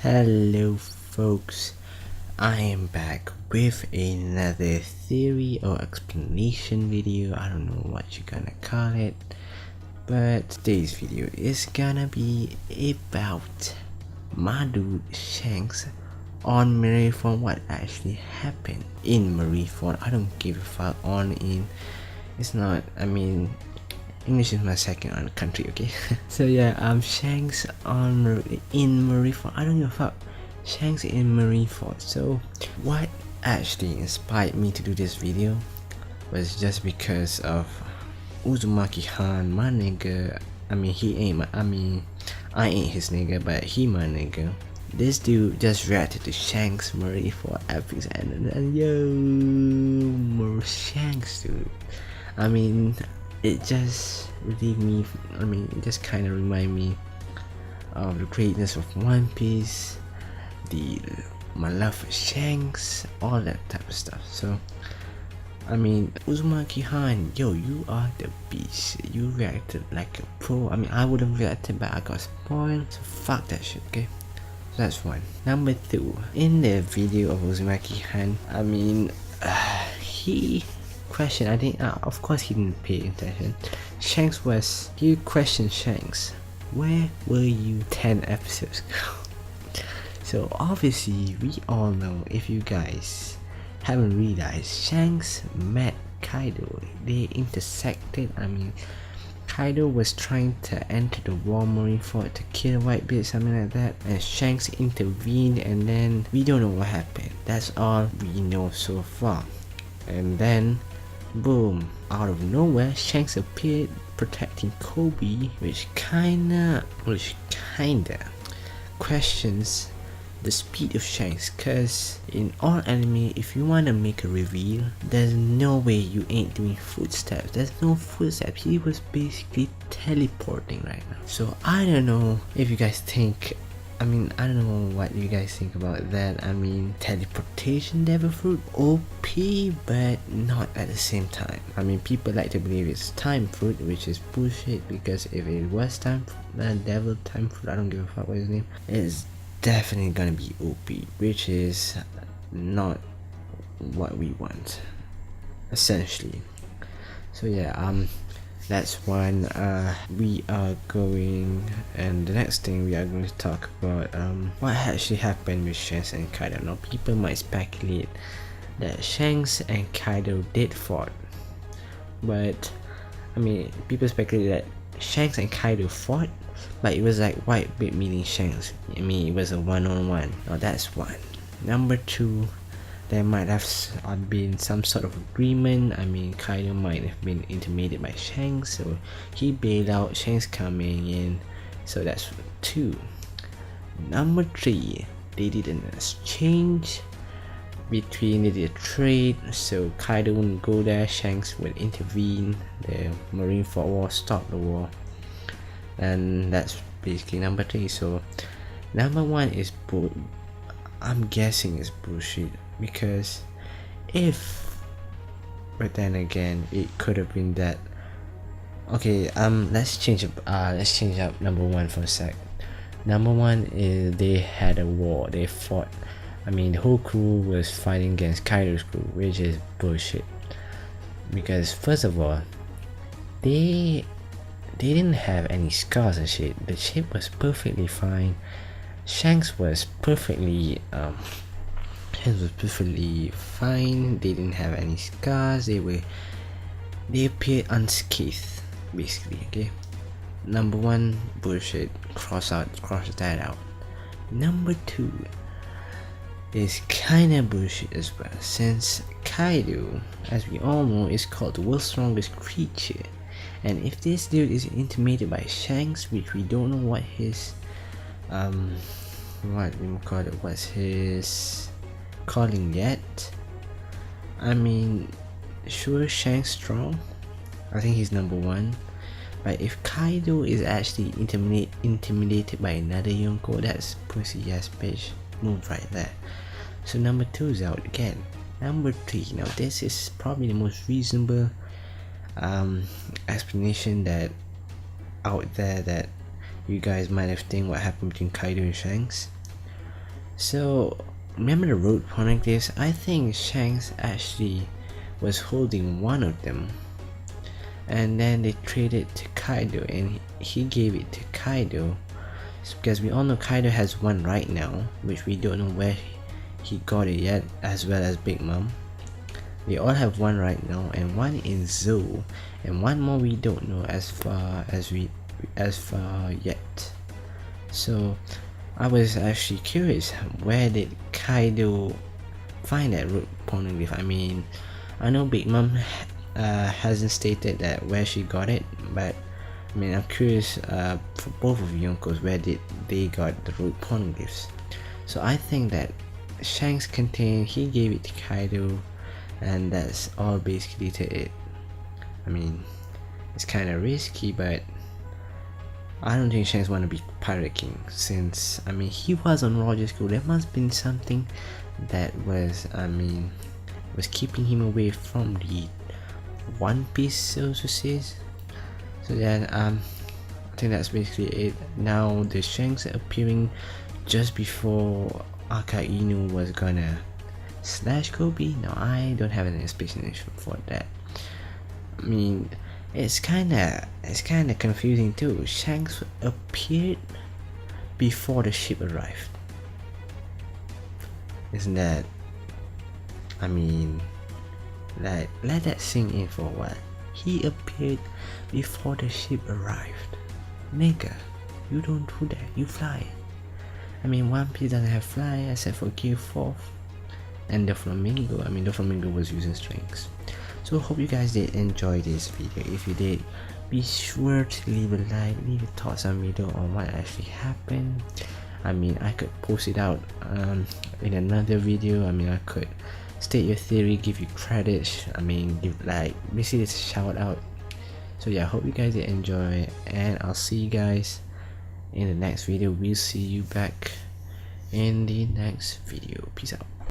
Hello folks, I am back with another theory or explanation video. I don't know what you're gonna call it, but today's video is gonna be about my dude Shanks on Marineford. What actually happened in Marineford. I don't give a fuck on in. It's not, English is my second country, okay? So yeah, Shanks in Marineford. I don't give a fuck. Shanks in Marineford. So what actually inspired me to do this video was just because of Uzumaki Han, my nigga. I ain't his nigga, but he my nigga. This dude just reacted to Shanks Marineford epics and yo, more Shanks, dude. It just relieved me. It just kind of remind me of the greatness of One Piece, my love for Shanks, all that type of stuff. So, Uzumaki Han, yo, you are the beast. You reacted like a pro. I would have reacted, but I got spoiled. So fuck that shit, okay? So that's one. Number two, in the video of Uzumaki Han, he questioned, of course he didn't pay attention. He questioned Shanks, where were you 10 episodes ago? So obviously we all know, if you guys haven't realized, Shanks met Kaido. They intersected. Kaido was trying to enter the war Marineford to kill Whitebeard, something like that, and Shanks intervened, and then we don't know what happened. That's all we know so far. And then boom, out of nowhere, Shanks appeared protecting Kobe, which kinda questions the speed of Shanks, cause in all anime, if you wanna make a reveal, there's no way you ain't doing footsteps. There's no footsteps. He was basically teleporting right now. So I don't know if you guys think, I don't know what you guys think about that. Teleportation devil fruit, OP, but not at the same time. People like to believe it's time fruit, which is bullshit, because if it was time devil time fruit, I don't give a fuck what his name is, definitely gonna be OP, which is not what we want, essentially. So yeah, that's one. We are going, and the next thing we are going to talk about what actually happened with Shanks and Kaido. Now people might speculate that Shanks and Kaido did fought, but people speculate that Shanks and Kaido fought, but it was like Whitebeard meeting Shanks. It was a one-on-one. Now that's one. Number two, there might have been some sort of agreement. Kaido might have been intimidated by Shanks, so he bailed out, Shanks coming in. So that's two. Number three, they did an exchange they did a trade, so Kaido wouldn't go there, Shanks would intervene, the Marineford war, stop the war, and that's basically number three. So number one is I'm guessing it's bullshit, because but then again, it could have been that. Okay, let's change up number one for a sec. Number one is they had a war, they fought. The whole crew was fighting against Kaido's crew, which is bullshit, because first of all, they didn't have any scars and shit. The ship was perfectly fine. Shanks was perfectly fine. They didn't have any scars. They appeared unscathed, basically. Okay, number one, bullshit. Cross that out. Number two is kinda bullshit as well, since Kaido, as we all know, is called the world's strongest creature, and if this dude is intimidated by Shanks, which we don't know what his what's his calling yet. Sure, Shanks strong, I think he's number one, but if Kaido is actually intimidated by another Yonko, that's pussy ass bitch move right there. So number two is out again. Number three, now this is probably the most reasonable explanation that out there that you guys might have think what happened between Kaido and Shanks. So remember the road poneglyphs? I think Shanks actually was holding one of them, and then they traded to Kaido and he gave it to Kaido, because we all know Kaido has one right now, which we don't know where he got it yet, as well as Big Mom. They all have one right now, and one in Zou, and one more we don't know as far yet. So I was actually curious, where did Kaido find that root poneglyph? I mean, I know Big Mom hasn't stated that where she got it, but I mean, I'm curious for both of Yonkos, where did they got the root poneglyphs? So I think that Shanks he gave it to Kaido, and that's all basically to it. I mean, it's kind of risky, but I don't think Shanks want to be Pirate King, since I mean he was on Roger's crew. There must have been something that was, was keeping him away from the One Piece, so to say. So then I think that's basically it. Now the Shanks appearing just before Akainu was gonna slash Kobe. Now I don't have an explanation for that. I mean, it's kinda confusing too. Shanks appeared before the ship arrived. Isn't that, I mean, like, let that sink in for a while. He appeared before the ship arrived. Nigga, you don't do that, you fly. I mean, One Piece doesn't have fly except for Gear 4 and the Flamingo. I mean, the Flamingo was using strings. So hope you guys did enjoy this video. If you did, be sure to leave a like, leave your thoughts on video on what actually happened. I mean, I could post it out in another video. I mean, I could state your theory, give you credits, I mean, give like basically a shout out. So yeah, hope you guys did enjoy, and I'll see you guys in the next video. We'll see you back in the next video. Peace out.